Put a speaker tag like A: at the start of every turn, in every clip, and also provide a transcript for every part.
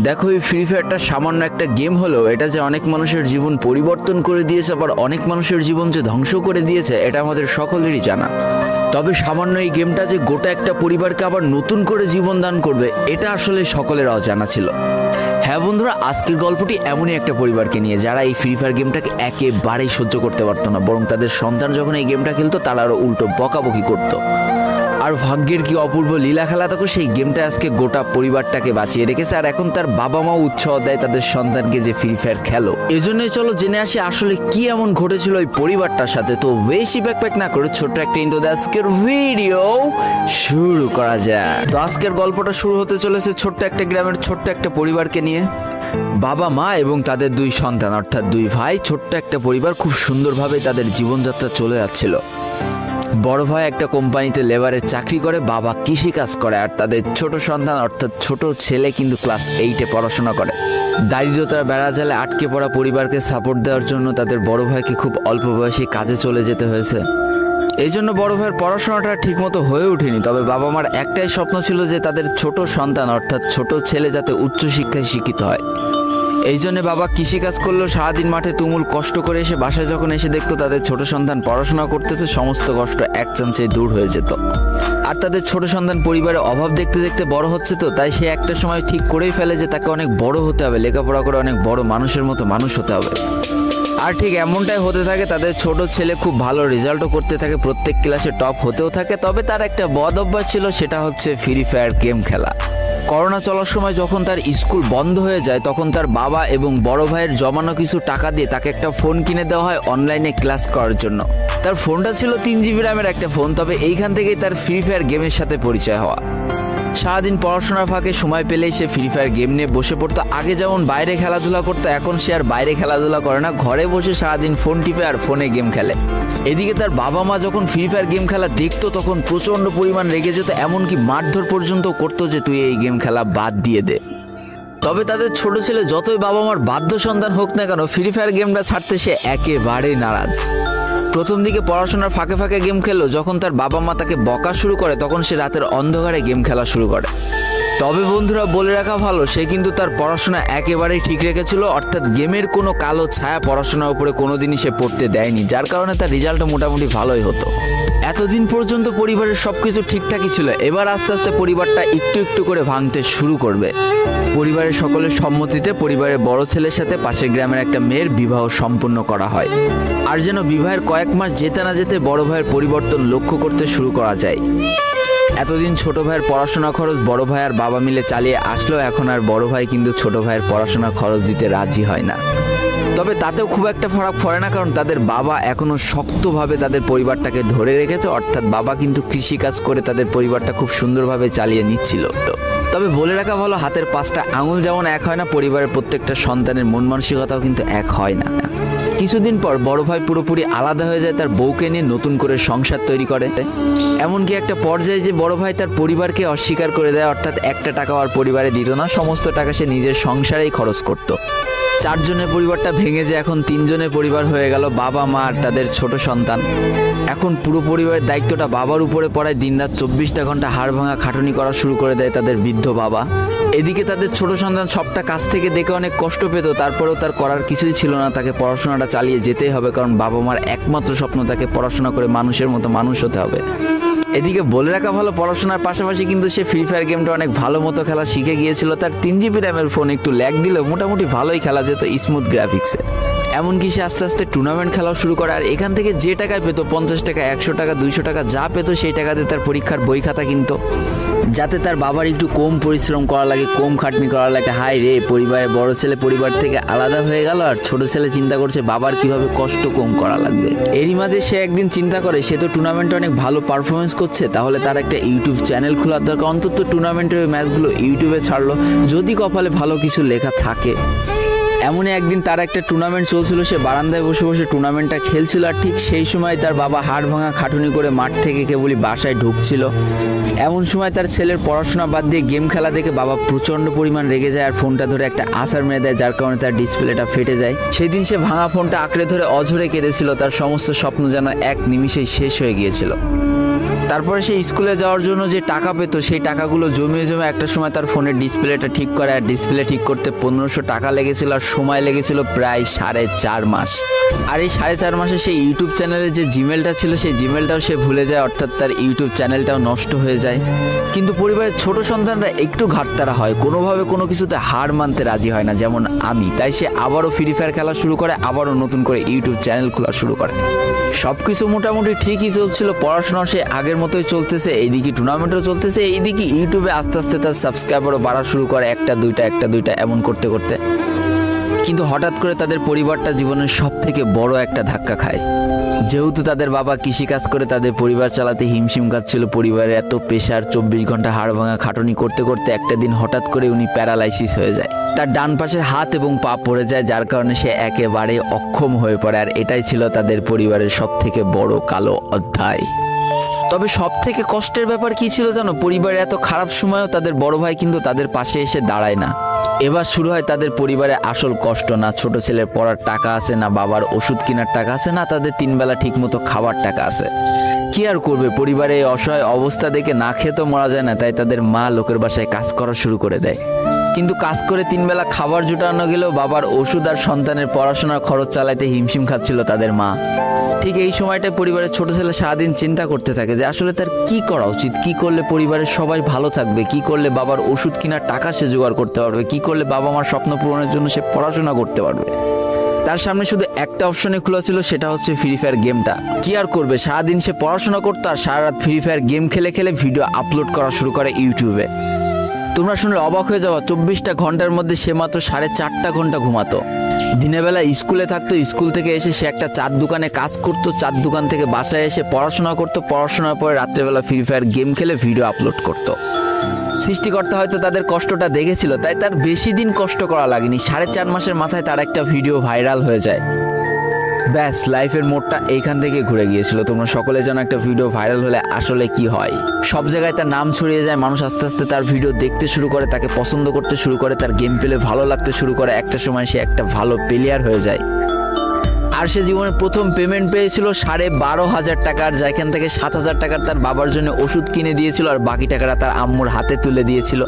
A: দেখো, এই ফ্রি ফায়ারটা সামান্য একটা গেম হলেও এটা যে অনেক মানুষের জীবন পরিবর্তন করে দিয়েছে, আবার অনেক মানুষের জীবন যে ধ্বংস করে দিয়েছে, এটা আমাদের সকলেরই জানা। তবে সামান্য এই গেমটা যে গোটা একটা পরিবারকে আবার নতুন করে জীবন দান করবে, এটা আসলে সকলের অজানা ছিল। হ্যাঁ বন্ধুরা, আজকের গল্পটি এমনই একটা পরিবারকে নিয়ে যারা এই ফ্রি ফায়ার গেমটাকে একেবারেই সহ্য করতে পারতো না, বরং তাদের সন্তান যখন এই গেমটা খেলতো তারা আরও উল্টো বকাবকি করতো। আর ভাগ্যের কি অপূর্ব লীলা খেলা, তখন সেই গেমটা আজকে গোটা পরিবারটাকে বাঁচিয়ে রেখেছে। আর এখন তার বাবা মাও উৎসাহ দেয় তাদের সন্তানকে যে ফ্রি ফায়ার খেলো। এজন্যই চলো জেনে আসি আসলে কি এমন ঘটেছিল ওই পরিবারটার সাথে। তো বেশি ব্যাকপ্যাক না করে ছোট্ট একটা ইন্ট্রো দিয়ে আজকের ভিডিও শুরু করা যায়। তো আজকের গল্পটা শুরু হতে চলেছে ছোট্ট একটা গ্রামের ছোট্ট একটা পরিবারকে নিয়ে। বাবা মা এবং তাদের দুই সন্তান অর্থাৎ দুই ভাই, ছোট্ট একটা পরিবার, খুব সুন্দরভাবে তাদের জীবনযাত্রা চলে যাচ্ছিল। বড় ভাই একটা কোম্পানিতে লেবারের চাকরি করে, বাবা কৃষিকাজ করে, আর তাদের ছোট সন্তান অর্থাৎ ছোট ছেলে কিন্তু ক্লাস 8-এ পড়াশোনা করে। দারিদ্রতার বেড়াজালে আটকে পড়া পরিবারকে সাপোর্ট দেওয়ার জন্য তাদের বড় ভাইকে খুব অল্প বয়সে কাজে চলে যেতে হয়েছে। এই জন্য বড় ভাইয়ের পড়াশোনাটা ঠিকমতো হয়ে ওঠেনি। তবে বাবা মার একটাই স্বপ্ন ছিল যে তাদের ছোট সন্তান অর্থাৎ ছোট ছেলে যাতে উচ্চশিক্ষায় শিক্ষিত হয়। এই জন্য বাবা কৃষিকাজ করলেও সারাদিন মাঠে তুমুল কষ্ট করে এসে বাসায় যখন এসে দেখতো তাদের ছোট সন্তান পড়াশোনা করতেছে, সমস্ত কষ্ট এক চান্সে দূর হয়ে যেত। আর তাদের ছোট সন্তান পরিবারের অভাব দেখতে দেখতে বড় হচ্ছে, তো তাই সে একটা সময় ঠিক করেই ফেলে যে তাকে অনেক বড় হতে হবে, লেখাপড়া করে অনেক বড় মানুষের মতো মানুষ হতে হবে। আর ঠিক এমনটাই হতে থাকে। তাদের ছোট ছেলে খুব ভালো রেজাল্টও করতে থাকে, প্রত্যেক ক্লাসে টপ হতেও থাকে। তবে তার একটা বদ অভ্যাস ছিল, সেটা হচ্ছে ফ্রি ফায়ার গেম খেলা। করোনা চলার সময় যখন তার স্কুল বন্ধ হয়ে যায়, তখন তার বাবা এবং বড় ভাইয়ের জমানো কিছু টাকা দিয়ে তাকে একটা ফোন কিনে দেওয়া হয় অনলাইনে ক্লাস করার জন্য। তার ফোনটা ছিল 3 GB র্যামের একটা ফোন। তবে এইখান থেকেই তার ফ্রি ফায়ার গেমের সাথে পরিচয় হওয়া। সারাদিন পড়াশোনার ফাঁকে সময় পেলেই সে ফ্রি ফায়ার গেম নিয়ে বসে পড়তো। আগে যেমন বাইরে খেলাধুলা করতো, এখন সে আর বাইরে খেলাধুলা করে না, ঘরে বসে সারাদিন ফোন টিপে আর ফোনে গেম খেলে। এদিকে তার বাবা মা যখন ফ্রি ফায়ার গেম খেলা দেখতো তখন প্রচণ্ড পরিমাণ রেগে যেত, এমনকি মারধর পর্যন্ত করতো যে তুই এই গেম খেলা বাদ দিয়ে দে। তবে তাদের ছোট ছেলে যতই বাবা মার বাধ্য সন্তান হোক না কেন, ফ্রি ফায়ার গেমটা ছাড়তে সে একেবারেই নারাজ। প্রথম দিকে পড়াশোনার ফাঁকে ফাঁকে গেম খেললো, যখন তার বাবা মা তাকে বকা শুরু করে তখন সে রাতের অন্ধকারে গেম খেলা শুরু করে। তবে বন্ধুরা বলে রাখা ভালো, সে কিন্তু তার পড়াশোনা একেবারেই ঠিক রেখেছিল, অর্থাৎ গেমের কোনো কালো ছায়া পড়াশোনার উপরে কোনোদিনই সে পড়তে দেয়নি, যার কারণে তার রেজাল্টও মোটামুটি ভালোই হতো। এতদিন পর্যন্ত পরিবারের সবকিছু ঠিকঠাকই ছিল, এবার আস্তে আস্তে পরিবারটা একটু একটু করে ভাঙতে শুরু করবে। পরিবারের সকলের সম্মতিতে পরিবারের বড় ছেলের সাথে পাশের গ্রামের একটা মেয়ের বিবাহ সম্পন্ন করা হয়। আর যেন বিবাহের কয়েক মাস যেতে না যেতে বড় ভাইয়ের পরিবর্তন লক্ষ্য করতে শুরু করা যায়। এতদিন ছোট ভাইয়ের পড়াশোনা খরচ বড় ভাই আর বাবা মিলে চালিয়ে আসলো, এখন আর বড় ভাই কিন্তু ছোট ভাইয়ের পড়াশোনা খরচ দিতে রাজি হয় না। তবে তাতেও খুব একটা ফারাক পড়ে না, কারণ তাদের বাবা এখনো শক্তভাবে তাদের পরিবারটাকে ধরে রেখেছে, অর্থাৎ বাবা কিন্তু কৃষিকাজ করে তাদের পরিবারটা খুব সুন্দরভাবে চালিয়ে নিচ্ছিল। তবে বলে রাখা ভালো, হাতের 5টা আঙুল যেমন এক হয় না, পরিবারের প্রত্যেকটা সন্তানের মন মানসিকতাও কিন্তু এক হয় না। কিছুদিন পর বড় ভাই পুরোপুরি আলাদা হয়ে যায়, তার বউকে নিয়ে নতুন করে সংসার তৈরি করে। এমনকি একটা পর্যায়ে যে বড় ভাই তার পরিবারকে অস্বীকার করে দেয়, অর্থাৎ একটা টাকাও আর পরিবারে দিত না, সমস্ত টাকা সে নিজের সংসারেই খরচ করত। 4 জনের পরিবারটা ভেঙে যায় এখন 3 জনের পরিবার হয়ে গেল, বাবা মা আর তাদের ছোট সন্তান। এখন পুরো পরিবারের দায়িত্বটা বাবার উপরে পড়ায়, দিনরাত 24টা ঘন্টা হাড় ভাঙা খাটুনি করা শুরু করে দেয় তাদের বৃদ্ধ বাবা। এদিকে তাদের ছোট সন্তান সবটা কাছ থেকে দেখে অনেক কষ্ট পেত, তারপরেও তার করার কিছুই ছিল না, তাকে পড়াশোনাটা চালিয়ে যেতেই হবে, কারণ বাবা মার একমাত্র স্বপ্ন তাকে পড়াশোনা করে মানুষের মতো মানুষ হতে হবে। এদিকে বলে রাখা ভালো, পড়াশোনার পাশাপাশি কিন্তু সে ফ্রি ফায়ার গেমটা অনেক ভালো মতো খেলা শিখে গিয়েছিল। তার 3 GB র্যামের ফোন একটু ল্যাগ দিলেও মোটামুটি ভালোই খেলা যেত স্মুথ গ্রাফিক্সে। এমনকি সে আস্তে আস্তে টুর্নামেন্ট খেলাও শুরু করে। আর এখান থেকে যে টাকায় পেতো, 50 টাকা, 100 টাকা, 200 টাকা যা পেতো, সেই টাকাতে তার পরীক্ষার বই খাতা কিনতো, যাতে তার বাবার একটু কম পরিশ্রম করা লাগে, কম খাটনি করা লাগে। হাই রে, পরিবারের বড় ছেলে পরিবার থেকে আলাদা হয়ে গেল, আর ছোট ছেলে চিন্তা করছে বাবার কিভাবে কষ্ট কম করা লাগবে। এরই মাঝে সে একদিন চিন্তা করে, সে তো টুর্নামেন্টে অনেক ভালো পারফরমেন্স করছে, তাহলে তার একটা ইউটিউব চ্যানেল খোলার দরকার, অন্তত টুর্নামেন্টের ম্যাচগুলো ইউটিউবে ছাড়লো, যদি কপালে ভালো কিছু লেখা থাকে। এমনই একদিন তার একটা টুর্নামেন্ট চলছিল, সে বারান্দায় বসে বসে টুর্নামেন্টটা খেলছিল, আর ঠিক সেই সময় তার বাবা হাড় ভাঙা খাটুনি করে মাঠ থেকে কেবলই বাসায় ঢুকছিল। এমন সময় তার ছেলের পড়াশোনা বাদ দিয়ে গেম খেলা দেখে বাবা প্রচণ্ড পরিমাণ রেগে যায়, আর ফোনটা ধরে একটা আছাড় মেরে দেয়, যার কারণে তার ডিসপ্লেটা ফেটে যায়। সেই দিন সে ভাঙা ফোনটা আঁকড়ে ধরে অঝরে কেঁদেছিল, তার সমস্ত স্বপ্ন যেন এক নিমিষেই শেষ হয়ে গিয়েছিল। তারপরে সে স্কুলে যাওয়ার জন্য যে টাকা পেতো সেই টাকাগুলো জমিয়ে জমে একটা সময় তার ফোনের ডিসপ্লেটা ঠিক করে, আর ডিসপ্লে ঠিক করতে 1500 টাকা লেগেছিল, আর সময় লেগেছিল প্রায় 4.5 মাস। আর এই 4.5 মাসে সেই ইউটিউব চ্যানেলের যে জিমেলটা ছিল সেই জিমেলটাও সে ভুলে যায়, অর্থাৎ তার ইউটিউব চ্যানেলটাও নষ্ট হয়ে যায়। কিন্তু পরিবারের ছোট সন্তানরা একটু ঘাটতারা হয়, কোনোভাবে কোনো কিছুতে হার মানতে রাজি হয় না, যেমন আমি। তাই সে আবারও ফ্রি ফায়ার খেলা শুরু করে, আবারও নতুন করে ইউটিউব চ্যানেল খোলা শুরু করে। সব কিছু মোটামুটি ঠিকই চলছিল, পড়াশোনাও সে আগের মতোই চলতেছে, এইদিকে টুর্নামেন্টও চলতেছে, এইদিকে ইউটিউবে আস্তে আস্তে তার সাবস্ক্রাইবারও বাড়া শুরু করে, একটা দুইটা এমন করতে করতে। কিন্তু হঠাৎ করে তাদের পরিবারটা জীবনের সব থেকে বড় একটা ধাক্কা খায়। যেহেতু তাদের বাবা কৃষিকাজ করে তাদের পরিবার চালাতে হিমশিম খাচ্ছিল, পরিবারের এত প্রেশার, 24 ঘন্টা হাড় ভাঙা খাটুনি করতে করতে একটা দিন হঠাৎ করে উনি প্যারালাইসিস হয়ে যায়। তার ডান পাশের হাত এবং পা পড়ে যায়, যার কারণে সে একেবারে অক্ষম হয়ে পড়ে। আর এটাই ছিল তাদের পরিবারের সব থেকে বড় কালো অধ্যায়। তবে সব থেকে কষ্টের ব্যাপার কি ছিল জানো? পরিবারের এত খারাপ সময়ও তাদের বড় ভাই কিন্তু তাদের পাশে এসে দাঁড়ায় না। এবার শুরু হয় তাদের পরিবারে আসল কষ্ট। না ছোট ছেলের পড়ার টাকা আছে, না বাবার ওষুধ কেনার টাকা আছে, না তাদের 3 বেলা ঠিক মতো খাবার টাকা আছে। কি আর করবে, পরিবারে এই অসহায় অবস্থা দেখে না খেয়ে তো মরা যায় না, তাই তাদের মা লোকের বাসায় কাজ করা শুরু করে দেয়। কিন্তু কাজ করে 3 বেলা খাবার জোটানো গেলেও বাবার ওষুধ আর সন্তানের পড়াশোনার খরচ চালাতে হিমশিম খাচ্ছিল তাদের মা। ঠিক এই সময়টায় পরিবারের ছোট ছেলে সারাদিন চিন্তা করতে থাকে যে আসলে তার কি করা উচিত, কি করলে পরিবারের সবাই ভালো থাকবে, কি করলে বাবার ওষুধ কেনার টাকা সে জোগাড় করতে পারবে, কি করলে বাবা মার স্বপ্ন পূরণের জন্য সে পড়াশোনা করতে পারবে। তার সামনে শুধু একটা অপশনে খোলা ছিল, সেটা হচ্ছে ফ্রি ফায়ার গেমটা। কি আর করবে, সারাদিন সে পড়াশোনা করতো আর সারা রাত ফ্রি ফায়ার গেম খেলে খেলে ভিডিও আপলোড করা শুরু করে ইউটিউবে। তোমরা শুনলে অবাক হয়ে যাওয়া, 24টা ঘন্টার মধ্যে সে মাত্র 4.5 ঘন্টা ঘুমাতো। দিনের বেলা স্কুলে থাকতো, স্কুল থেকে এসে সে একটা চার দোকানে কাজ করতো, চার দোকান থেকে বাসায় এসে পড়াশোনা করতো, পড়াশোনার পরে রাত্রেবেলা ফ্রি ফায়ার গেম খেলে ভিডিও আপলোড করতো। সৃষ্টিকর্তা হয়তো তাদের কষ্টটা দেখেছিল, তাই তার বেশি দিন কষ্ট করা লাগেনি। 4.5 মাসের মাথায় তার একটা ভিডিও ভাইরাল হয়ে যায়। ব্যাস, লাইফের মোড়টা এইখান থেকে ঘুরে গিয়েছিল। তোমরা সকলে জানো একটা ভিডিও ভাইরাল হলে আসলে কি হয়। সব জায়গায় তার নাম ছড়িয়ে যায়, মানুষ আস্তে আস্তে তার ভিডিও দেখতে শুরু করে, তাকে পছন্দ করতে শুরু করে, তার গেম প্লে ভালো লাগতে শুরু করে। একটা সময় সে একটা ভালো প্লেয়ার হয়ে যায়। আর সে জীবনের প্রথম পেমেন্ট পেয়েছিল 12,500 টাকার, যেখান থেকে 7,000 টাকার তার বাবার জন্য ওষুধ কিনে দিয়েছিল, আর বাকি টাকাটা তার আম্মুর হাতে তুলে দিয়েছিল।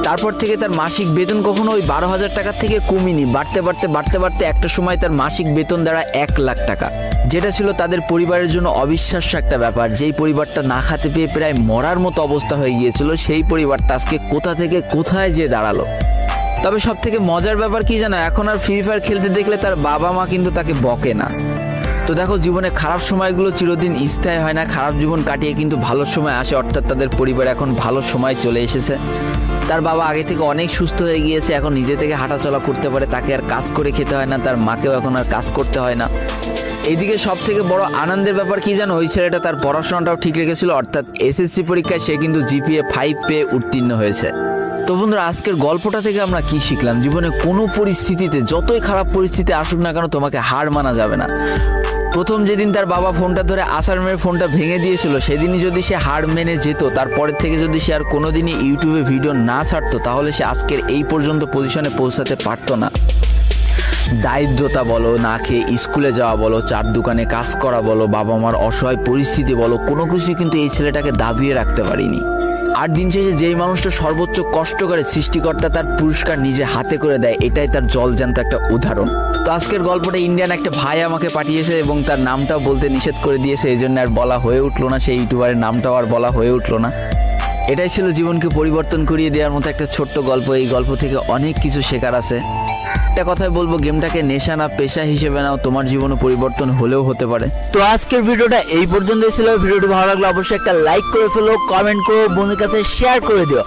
A: তারপর থেকে তার মাসিক বেতন কখনো ওই 12,000 টাকার থেকে কমেনি, বাড়তে বাড়তে বাড়তে বাড়তে একটা সময় তার মাসিক বেতন দাঁড়ায় 1 লাখ টাকা, যেটা ছিল তাদের পরিবারের জন্য অবিশ্বাস্য একটা ব্যাপার। যেই পরিবারটা না খেতে পেয়ে প্রায় মরার মতো অবস্থা হয়ে গিয়েছিল, সেই পরিবারটা আজকে কোথা থেকে কোথায় যে দাঁড়ালো। তবে সব থেকে মজার ব্যাপার কি জানো, এখন আর ফ্রি ফায়ার খেলতে দেখলে তার বাবা মা কিন্তু তাকে বকে না। তো দেখো, জীবনে খারাপ সময়গুলো চিরদিন স্থায়ী হয় না, খারাপ জীবন কাটিয়ে কিন্তু ভালো সময় আসে। অর্থাৎ তাদের পরিবার এখন ভালো সময় চলে এসেছে। তার বাবা আগে থেকে অনেক সুস্থ হয়ে গিয়েছে, এখন নিজে থেকে হাঁটাচলা করতে পারে, তাকে আর কাজ করে খেতে হয় না, তার মাকেও এখন আর কাজ করতে হয় না। এইদিকে সব থেকে বড় আনন্দের ব্যাপার কি জানো, ওই ছেলেটা তার পড়াশোনাটাও ঠিক রেখেছিল। অর্থাৎ এসএসসি পরীক্ষায় সে কিন্তু জিপিএ 5 পেয়ে উত্তীর্ণ হয়েছে। তো বন্ধুরা, আজকের গল্পটা থেকে আমরা কি শিখলাম? জীবনে কোনো পরিস্থিতিতে, যতই খারাপ পরিস্থিতি আসুক না কেন, তোমাকে হার মানা যাবে না। প্রথম যেদিন তার বাবা ফোনটা ধরে আছাড় মেরে ফোনটা ভেঙে দিয়েছিল, সেদিনই যদি সে হার মেনে যেত, তারপরের থেকে যদি সে আর কোনোদিনই ইউটিউবে ভিডিও না ছাড়তো, তাহলে সে আজকের এই পর্যন্ত পজিশনে পৌঁছাতে পারতো না। দারিদ্রতা বলো, না খেয়ে স্কুলে যাওয়া বলো, চার দোকানে কাজ করা বলো, বাবা মার অসহায় পরিস্থিতি বলো, কোনো কিছু কিন্তু এই ছেলেটাকে দাবিয়ে রাখতে পারিনি। আর দিন শেষে যেই মানুষটা সর্বোচ্চ কষ্ট করে, সৃষ্টিকর্তা তার পুরস্কার নিজে হাতে করে দেয়, এটাই তার জলজ্যান্ত একটা উদাহরণ। তো আজকের গল্পটা ইন্ডিয়ান একটা ভাই আমাকে পাঠিয়েছে এবং তার নামটাও বলতে নিষেধ করে দিয়েছে, এই জন্য আর বলা হয়ে উঠলো না, সেই ইউটিউবারের নামটাও আর বলা হয়ে উঠলো না। এটাই ছিল জীবনকে পরিবর্তন করিয়ে দেওয়ার মতো একটা ছোট্ট গল্প। এই গল্প থেকে অনেক কিছু শেখার আছে। একটা কথাই বলবো, গেমটাকে নেশা না পেশা হিসেবে নাও, তোমার জীবনে পরিবর্তন হলেও হতে পারে। তো আজকের ভিডিওটা এই পর্যন্তই ছিল। ভিডিওটি ভালো লাগলে অবশ্যই একটা লাইক করে ফেলো, কমেন্ট করো, বন্ধুদের কাছে শেয়ার করে দিও।